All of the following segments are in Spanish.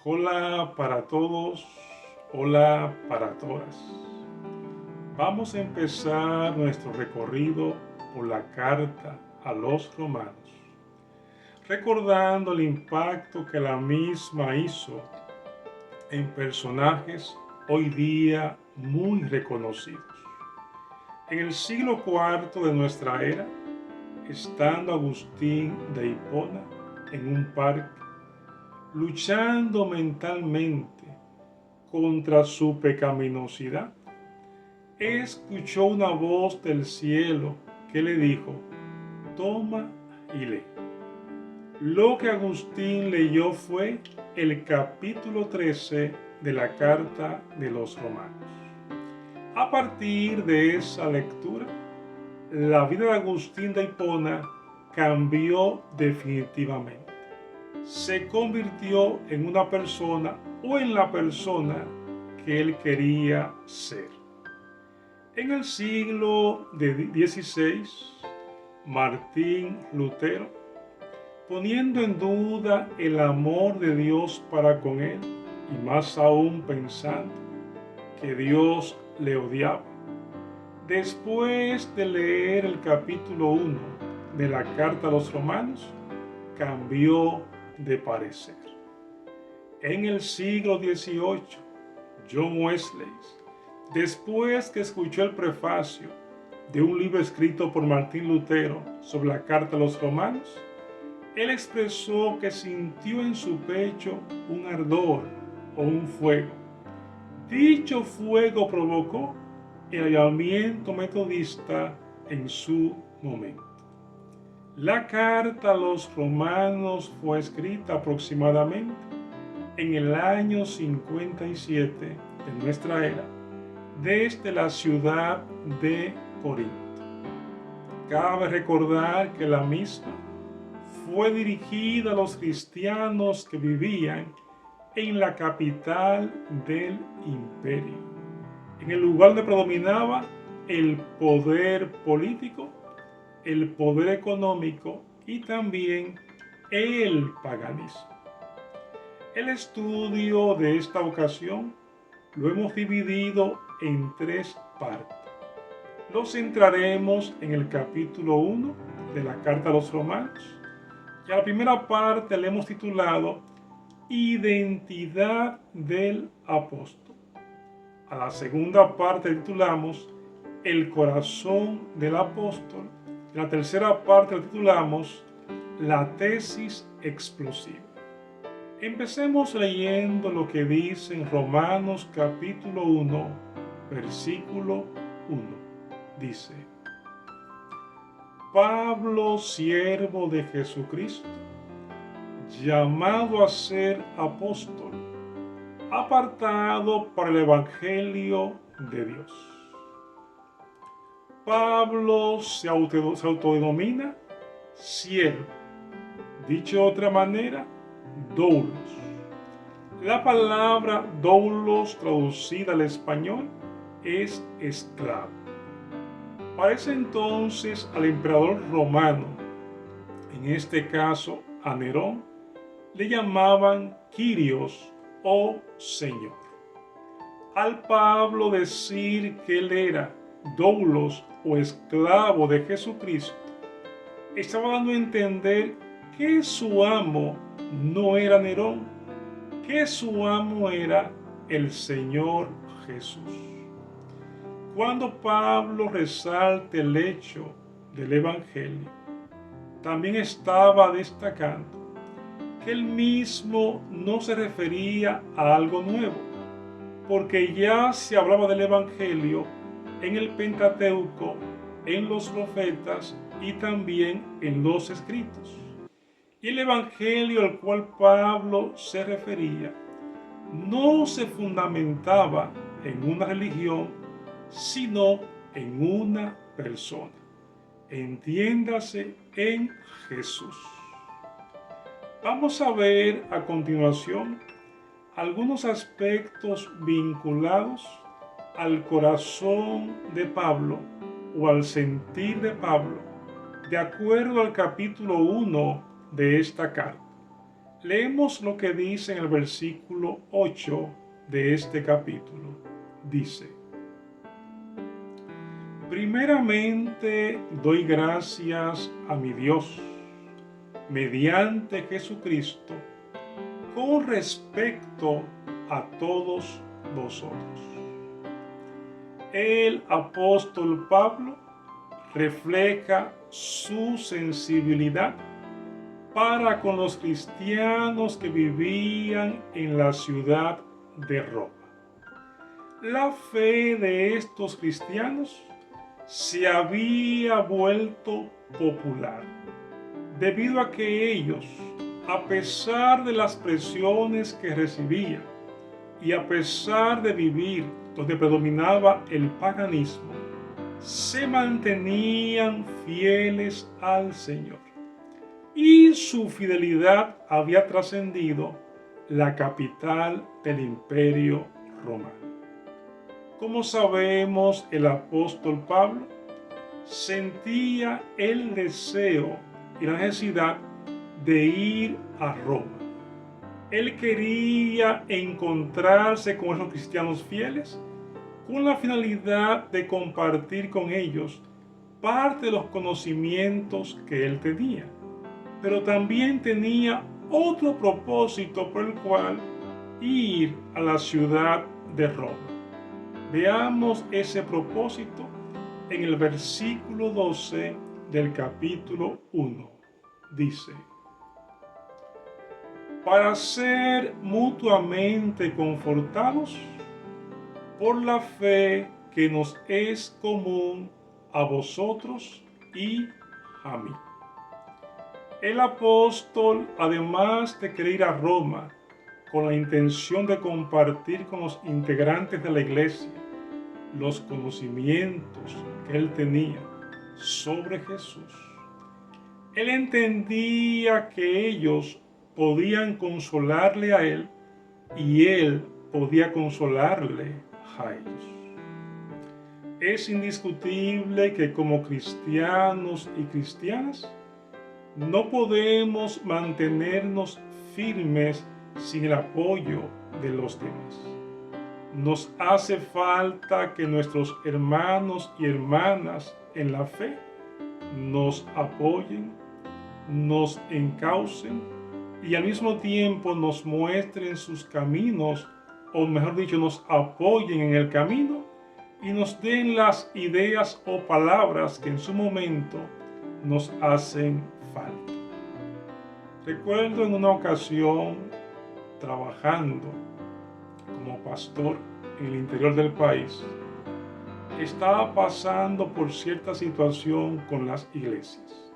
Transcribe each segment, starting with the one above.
Hola para todos, hola para todas. Vamos a empezar nuestro recorrido por la carta a los romanos, recordando el impacto que la misma hizo en personajes hoy día muy reconocidos. En el siglo IV de nuestra era, estando Agustín de Hipona en un parque, luchando mentalmente contra su pecaminosidad, escuchó una voz del cielo que le dijo: toma y lee. Lo que Agustín leyó fue el capítulo 13 de la carta de los romanos. A partir de esa lectura, la vida de Agustín de Hipona cambió definitivamente. Se convirtió en una persona o en la persona que él quería ser. En el siglo XVI, Martín Lutero, poniendo en duda el amor de Dios para con él, y más aún pensando que Dios le odiaba, después de leer el capítulo 1 de la carta a los romanos, cambió de parecer. En el siglo XVIII, John Wesley, después que escuchó el prefacio de un libro escrito por Martín Lutero sobre la carta a los romanos, él expresó que sintió en su pecho un ardor o un fuego. Dicho fuego provocó el avivamiento metodista en su momento. La carta a los romanos fue escrita aproximadamente en el año 57 de nuestra era, desde la ciudad de Corinto. Cabe recordar que la misma fue dirigida a los cristianos que vivían en la capital del imperio, en el lugar donde predominaba el poder político, el poder económico y también el paganismo. El estudio de esta ocasión lo hemos dividido en tres partes. Lo centraremos en el capítulo 1 de la carta a los romanos, y a la primera parte le hemos titulado Identidad del apóstol. A la segunda parte titulamos El corazón del apóstol. Y la tercera parte la titulamos La tesis explosiva. Empecemos leyendo lo que dice en Romanos capítulo 1, versículo 1. Dice: Pablo, siervo de Jesucristo, llamado a ser apóstol, apartado para el Evangelio de Dios. Pablo se autodenomina siervo, dicho de otra manera, doulos. La palabra doulos traducida al español es esclavo. Para ese entonces al emperador romano, en este caso a Nerón, le llamaban Kyrios o Señor. Al Pablo decir que él era doulos o esclavo de Jesucristo, estaba dando a entender que su amo no era Nerón, que su amo era el Señor Jesús. Cuando Pablo resalta el hecho del Evangelio, también estaba destacando que él mismo no se refería a algo nuevo, porque ya se hablaba del Evangelio en el Pentateuco, en los profetas y también en los escritos. Y el Evangelio al cual Pablo se refería no se fundamentaba en una religión, sino en una persona. Entiéndase, en Jesús. Vamos a ver a continuación algunos aspectos vinculados al corazón de Pablo o al sentir de Pablo, de acuerdo al capítulo 1 de esta carta. Leemos lo que dice en el versículo 8 de este capítulo. Dice: primeramente doy gracias a mi Dios, mediante Jesucristo, con respecto a todos vosotros. El apóstol Pablo refleja su sensibilidad para con los cristianos que vivían en la ciudad de Roma. La fe de estos cristianos se había vuelto popular debido a que ellos, a pesar de las presiones que recibían y a pesar de vivir donde predominaba el paganismo, se mantenían fieles al Señor. Y su fidelidad había trascendido la capital del Imperio Romano. Como sabemos, el apóstol Pablo sentía el deseo y la necesidad de ir a Roma. Él quería encontrarse con esos cristianos fieles con la finalidad de compartir con ellos parte de los conocimientos que él tenía. Pero también tenía otro propósito por el cual ir a la ciudad de Roma. Veamos ese propósito en el versículo 12 del capítulo 1. Dice: para ser mutuamente confortados por la fe que nos es común a vosotros y a mí. El apóstol, además de querer ir a Roma con la intención de compartir con los integrantes de la iglesia los conocimientos que él tenía sobre Jesús, él entendía que ellos podían consolarle a él y él podía consolarle a ellos. Es indiscutible que como cristianos y cristianas no podemos mantenernos firmes sin el apoyo de los demás. Nos hace falta que nuestros hermanos y hermanas en la fe nos apoyen, nos encaucen y al mismo tiempo nos muestren sus caminos, o mejor dicho, nos apoyen en el camino y nos den las ideas o palabras que en su momento nos hacen falta. Recuerdo en una ocasión trabajando como pastor en el interior del país, estaba pasando por cierta situación con las iglesias.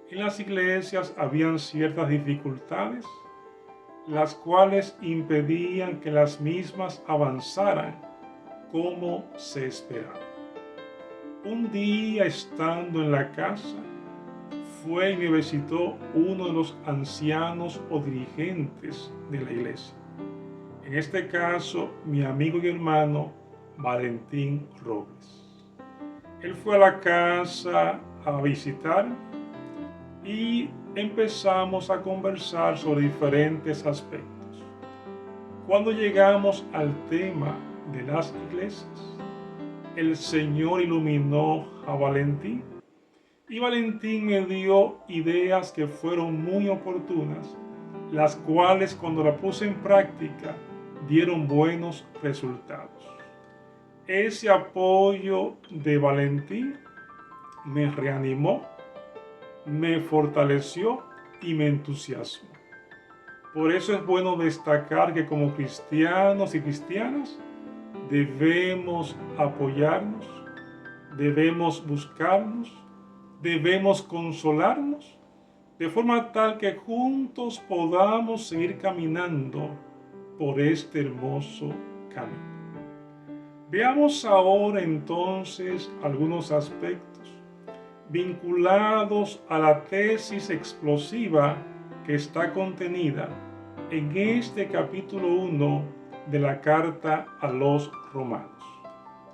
En las iglesias habían ciertas dificultades, las cuales impedían que las mismas avanzaran como se esperaba. Un día, estando en la casa, fue y me visitó uno de los ancianos o dirigentes de la iglesia. En este caso, mi amigo y hermano Valentín Robles. Él fue a la casa a visitar y empezamos a conversar sobre diferentes aspectos. Cuando llegamos al tema de las iglesias, el Señor iluminó a Valentín y Valentín me dio ideas que fueron muy oportunas, las cuales cuando la puse en práctica dieron buenos resultados. Ese apoyo de Valentín me reanimó, me fortaleció y me entusiasmó. Por eso es bueno destacar que como cristianos y cristianas debemos apoyarnos, debemos buscarnos, debemos consolarnos, de forma tal que juntos podamos seguir caminando por este hermoso camino. Veamos ahora entonces algunos aspectos vinculados a la tesis explosiva que está contenida en este capítulo 1 de la carta a los Romanos.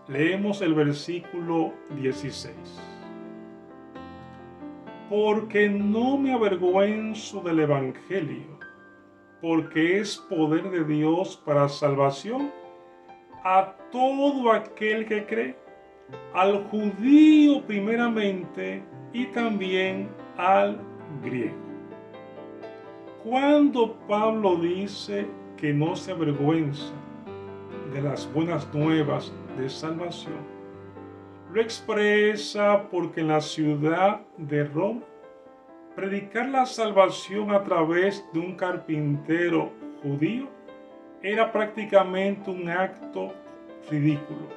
Leemos el versículo 16. Porque no me avergüenzo del Evangelio, porque es poder de Dios para salvación a todo aquel que cree, al judío primeramente y también al griego. Cuando Pablo dice que no se avergüenza de las buenas nuevas de salvación, lo expresa porque en la ciudad de Roma, predicar la salvación a través de un carpintero judío era prácticamente un acto ridículo.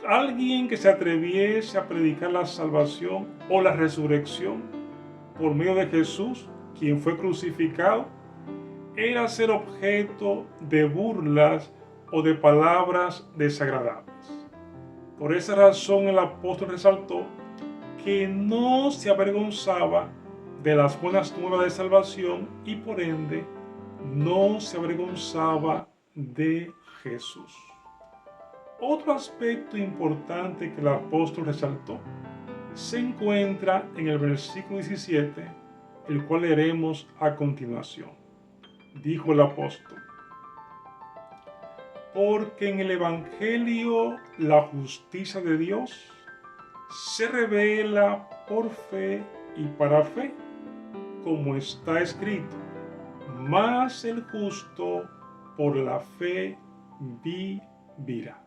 Alguien que se atreviese a predicar la salvación o la resurrección por medio de Jesús, quien fue crucificado, era ser objeto de burlas o de palabras desagradables. Por esa razón el apóstol resaltó que no se avergonzaba de las buenas nuevas de salvación y por ende no se avergonzaba de Jesús. Otro aspecto importante que el apóstol resaltó se encuentra en el versículo 17, el cual leeremos a continuación. Dijo el apóstol: porque en el Evangelio la justicia de Dios se revela por fe y para fe, como está escrito, mas el justo por la fe vivirá.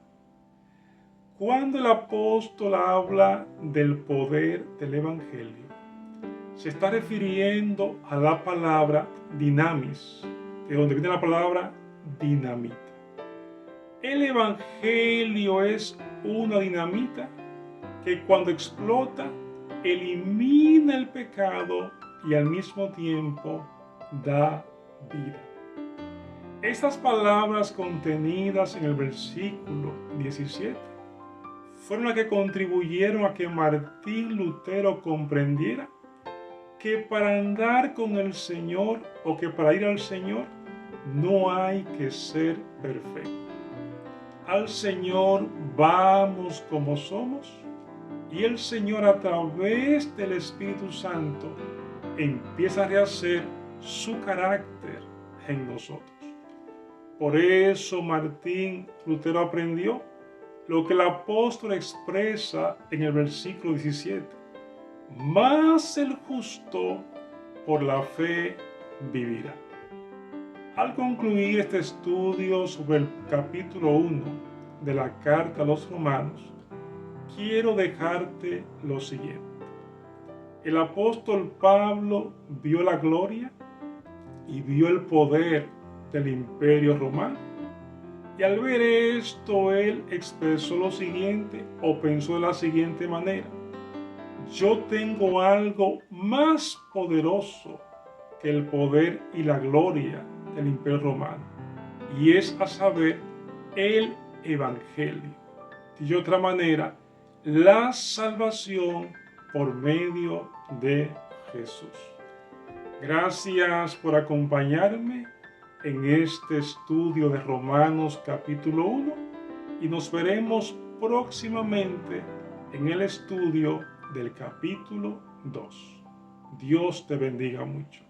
Cuando el apóstol habla del poder del Evangelio, se está refiriendo a la palabra dinamis, de donde viene la palabra dinamita. El Evangelio es una dinamita que cuando explota elimina el pecado y al mismo tiempo da vida. Estas palabras contenidas en el versículo 17 fueron las que contribuyeron a que Martín Lutero comprendiera que para andar con el Señor o que para ir al Señor no hay que ser perfecto. Al Señor vamos como somos y el Señor a través del Espíritu Santo empieza a rehacer su carácter en nosotros. Por eso Martín Lutero aprendió lo que el apóstol expresa en el versículo 17. Mas el justo por la fe vivirá. Al concluir este estudio sobre el capítulo 1 de la carta a los romanos, quiero dejarte lo siguiente. El apóstol Pablo vio la gloria y vio el poder del imperio romano. Y al ver esto, él expresó lo siguiente o pensó de la siguiente manera: yo tengo algo más poderoso que el poder y la gloria del imperio romano, y es a saber, el Evangelio. De otra manera, la salvación por medio de Jesús. Gracias por acompañarme en este estudio de Romanos capítulo 1 y nos veremos próximamente en el estudio del capítulo 2. Dios te bendiga mucho.